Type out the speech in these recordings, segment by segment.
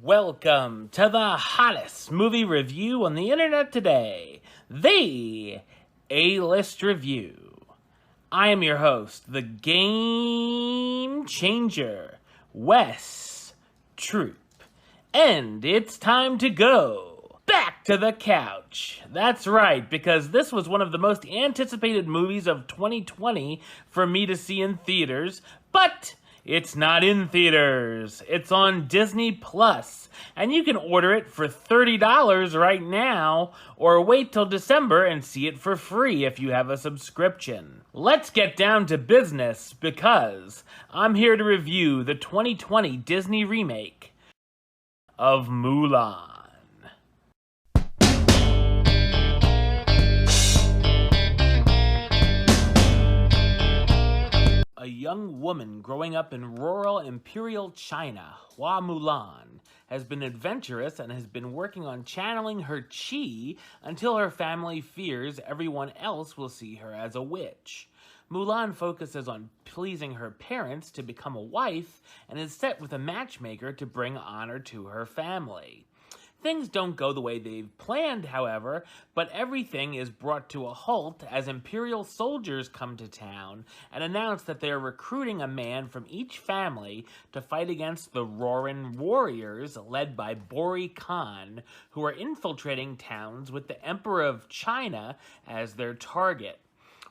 Welcome to the hottest movie review on the internet today, the A-List Review. I am your host, the Game Changer, Wes Troop, and it's time to go back to the couch. That's right, because this was one of the most anticipated movies of 2020 for me to see in theaters, but it's not in theaters. It's on Disney Plus, and you can order it for $30 right now, or wait till December and see it for free if you have a subscription. Let's get down to business, because I'm here to review the 2020 Disney remake of Mulan. A young woman growing up in rural imperial China, Hua Mulan, has been adventurous and has been working on channeling her chi until her family fears everyone else will see her as a witch. Mulan focuses on pleasing her parents to become a wife and is set with a matchmaker to bring honor to her family. Things don't go the way they've planned, however, but everything is brought to a halt as Imperial soldiers come to town and announce that they are recruiting a man from each family to fight against the Roaran warriors led by Bori Khan, who are infiltrating towns with the Emperor of China as their target.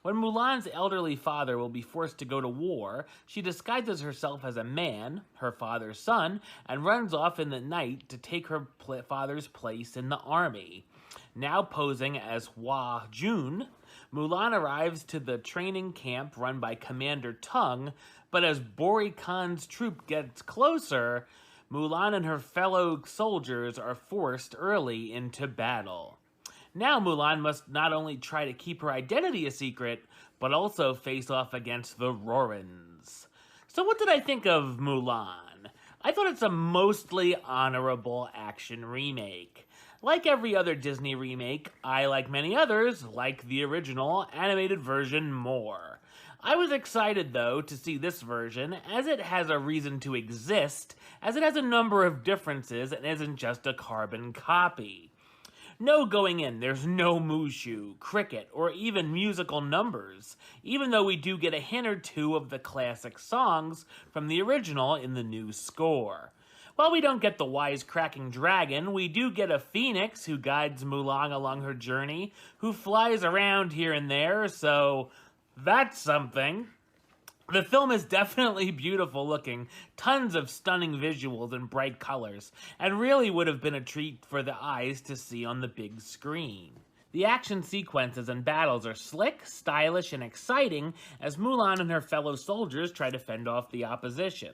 When Mulan's elderly father will be forced to go to war, she disguises herself as a man, her father's son, and runs off in the night to take her father's place in the army. Now posing as Hua Jun, Mulan arrives to the training camp run by Commander Tung, but as Bori Khan's troop gets closer, Mulan and her fellow soldiers are forced early into battle. Now Mulan must not only try to keep her identity a secret, but also face off against the Roarans. So what did I think of Mulan? I thought it's a mostly honorable action remake. Like every other Disney remake, I, like many others, like the original animated version more. I was excited, though, to see this version, as it has a reason to exist, as it has a number of differences and isn't just a carbon copy. No going in, there's no Mushu, cricket, or even musical numbers, even though we do get a hint or two of the classic songs from the original in the new score. While we don't get the wisecracking dragon, we do get a phoenix who guides Mulan along her journey, who flies around here and there, so that's something. The film is definitely beautiful looking, tons of stunning visuals and bright colors, and really would have been a treat for the eyes to see on the big screen. The action sequences and battles are slick, stylish, and exciting as Mulan and her fellow soldiers try to fend off the opposition.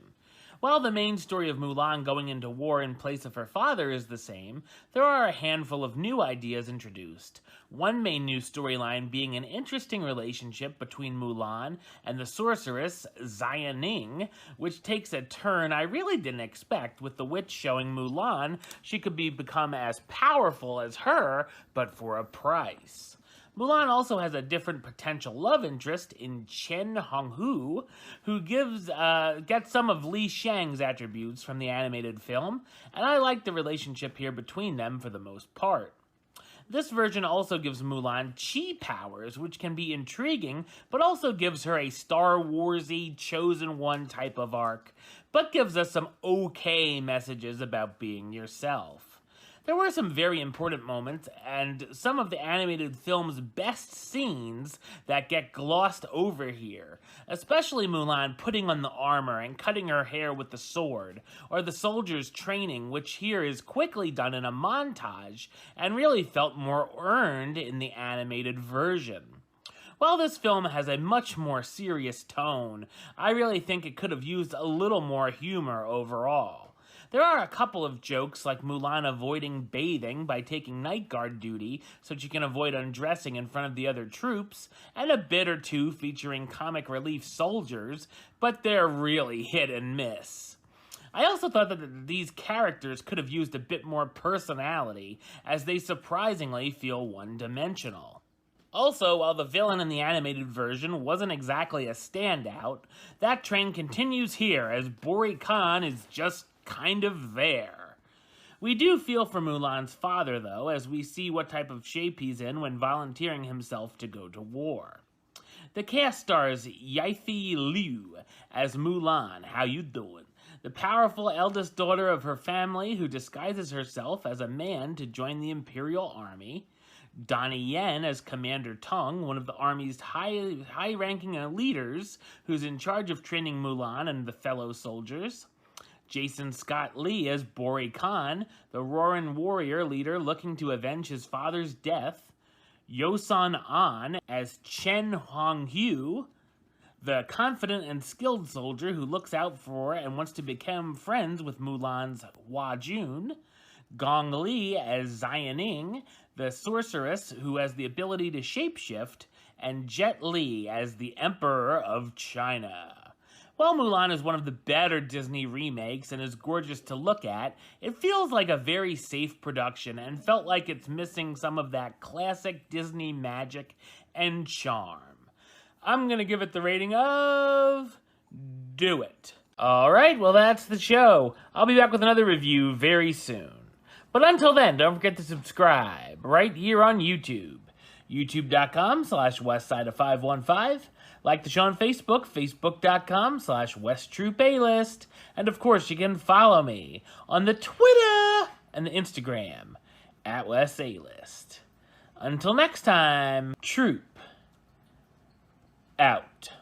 While the main story of Mulan going into war in place of her father is the same, there are a handful of new ideas introduced. One main new storyline being an interesting relationship between Mulan and the sorceress Xianing, which takes a turn I really didn't expect, with the witch showing Mulan she could become as powerful as her, but for a price. Mulan also has a different potential love interest in Chen Honghu, who gets some of Li Shang's attributes from the animated film, and I like the relationship here between them for the most part. This version also gives Mulan chi powers, which can be intriguing, but also gives her a Star Wars-y chosen one type of arc, but gives us some okay messages about being yourself. There were some very important moments, and some of the animated film's best scenes that get glossed over here, especially Mulan putting on the armor and cutting her hair with the sword, or the soldiers' training, which here is quickly done in a montage, and really felt more earned in the animated version. While this film has a much more serious tone, I really think it could have used a little more humor overall. There are a couple of jokes like Mulan avoiding bathing by taking night guard duty so she can avoid undressing in front of the other troops, and a bit or two featuring comic relief soldiers, but they're really hit and miss. I also thought that these characters could have used a bit more personality, as they surprisingly feel one-dimensional. Also, while the villain in the animated version wasn't exactly a standout, that trend continues here as Bori Khan is just kind of there. We do feel for Mulan's father, though, as we see what type of shape he's in when volunteering himself to go to war. The cast stars Yifei Liu as Mulan. How you doing? The powerful eldest daughter of her family who disguises herself as a man to join the Imperial Army. Donnie Yen as Commander Tong, one of the Army's high-ranking leaders who's in charge of training Mulan and the fellow soldiers. Jason Scott Lee as Bori Khan, the Roaring warrior leader looking to avenge his father's death. Yosan An as Chen Huanghu, the confident and skilled soldier who looks out for and wants to become friends with Mulan's Hua Jun. Gong Li as Xianing, the sorceress who has the ability to shapeshift. And Jet Li as the Emperor of China. While Mulan is one of the better Disney remakes and is gorgeous to look at, it feels like a very safe production and felt like it's missing some of that classic Disney magic and charm. I'm going to give it the rating of... do it. Alright, well that's the show. I'll be back with another review very soon. But until then, don't forget to subscribe right here on YouTube. youtube.com/westside515. Like the show on Facebook, facebook.com/WestTruePlaylist. And of course, you can follow me on the Twitter and the Instagram @WestAlist. Until next time, Troop out.